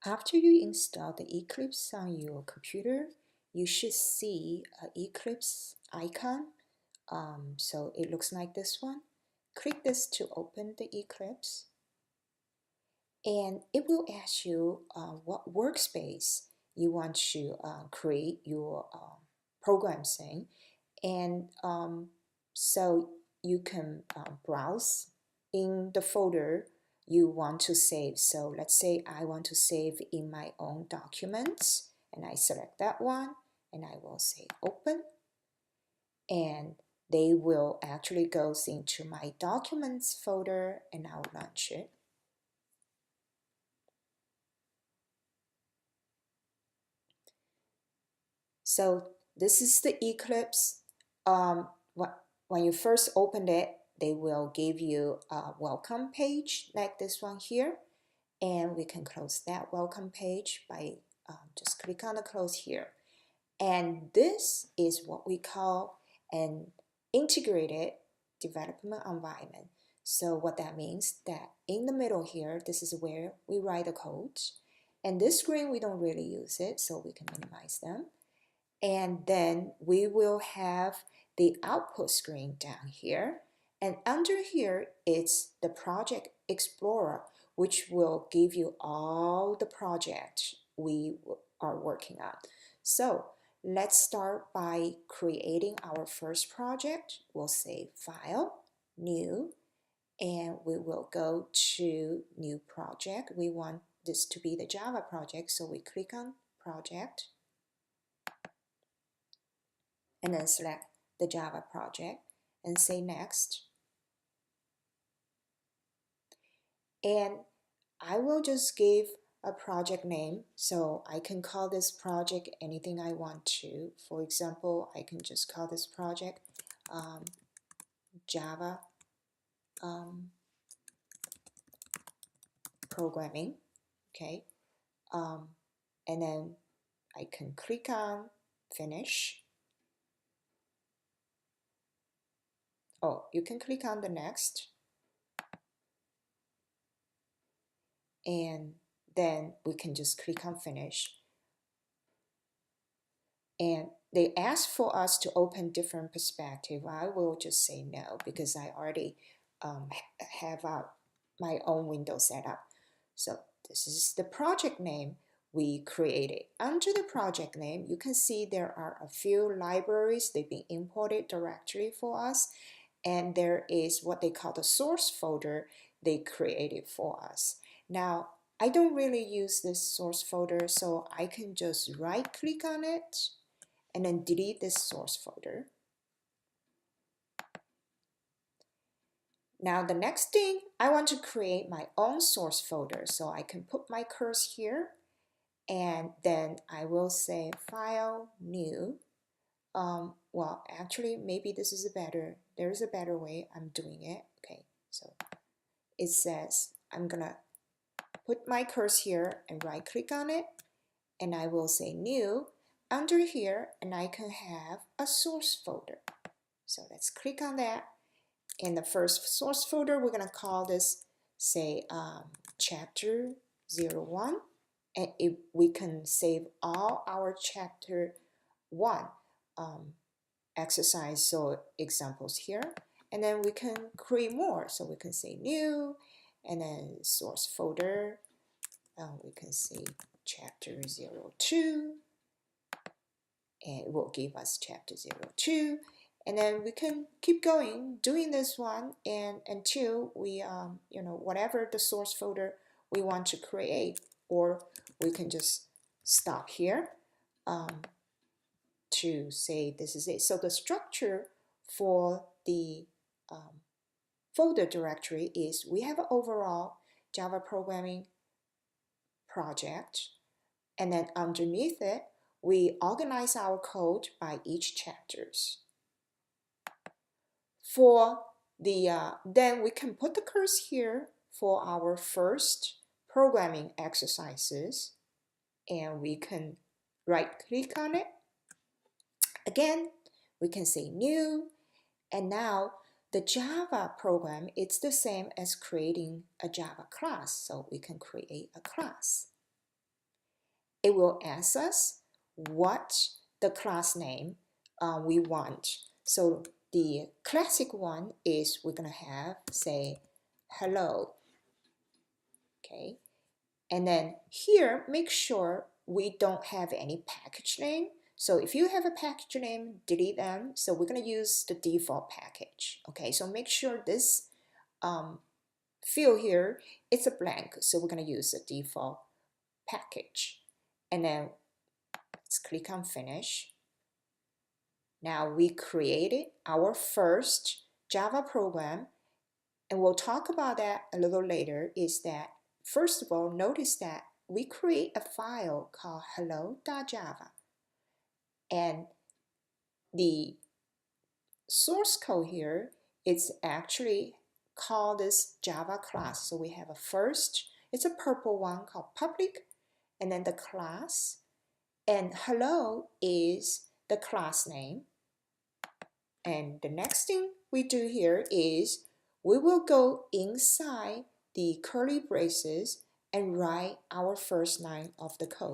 After you install the Eclipse on your computer, you should see an Eclipse icon. So it looks like this one. Click this to open the Eclipse. And it will ask you what workspace you want to create your programs in. And so you can browse in the folder you want to save. So let's say I want to save in my own documents, and I select that one, and I will say open, and they will actually go into my documents folder, and I'll launch it. So this is the Eclipse. When you first open it, they will give you a welcome page like this one here. And we can close that welcome page by just click on the close here. And this is what we call an integrated development environment. So what that means that in the middle here, this is where we write the code. And this screen, we don't really use it, so we can minimize them. And then we will have the output screen down here. And under here, it's the Project Explorer, which will give you all the projects we are working on. So let's start by creating our first project. We'll say File, New, and we will go to New Project. We want this to be the Java project, so we click on Project, and then select the Java project and say next. And I will just give a project name, so I can call this project anything I want to. For example, I can just call this project Java programming, okay? And then I can click on finish. Oh, you can click on the next. And then we can just click on finish. And they ask for us to open different perspective. I will just say no because I already have my own window set up. So this is the project name we created. Under the project name, you can see there are a few libraries. They've been imported directly for us. And there is what they call the source folder they created for us. Now, I don't really use this source folder, so I can just right click on it and then delete this source folder. Now the next thing, I want to create my own source folder, so I can put my cursor here, and then I will say File, New. Well, actually, maybe this is there's a better way I'm doing it. Okay, so it says I'm gonna put my cursor here and right click on it, and I will say New under here, and I can have a source folder. So let's click on that. In the first source folder, we're gonna call this, say, chapter 01, and we can save all our chapter 1 exercise or examples here, and then we can create more. So we can say new, and then source folder, we can say chapter 02, and it will give us chapter 02. And then we can keep going doing this one and until we whatever the source folder we want to create, or we can just stop here to say this is it. So the structure for the folder directory is we have an overall Java programming project, and then underneath it we organize our code by each chapters. For the then we can put the cursor here for our first programming exercises, and we can right click on it. Again, we can say new, and now the Java program, it's the same as creating a Java class, so we can create a class. it will ask us what the class name we want. So the classic one is we're going to have, say, hello. Okay. And then here, make sure we don't have any package name. So if you have a package name, delete them. So we're going to use the default package. Okay, so make sure this field here, it's a blank. So we're going to use the default package. And then let's click on finish. Now we created our first Java program, and we'll talk about that a little later. Is that, first of all, notice that we create a file called hello.java, and the source code here is actually called this Java class. So we have a first, it's a purple one called public, and then the class, and hello is the class name. And the next thing we do here is we will go inside the curly braces and write our first line of the code.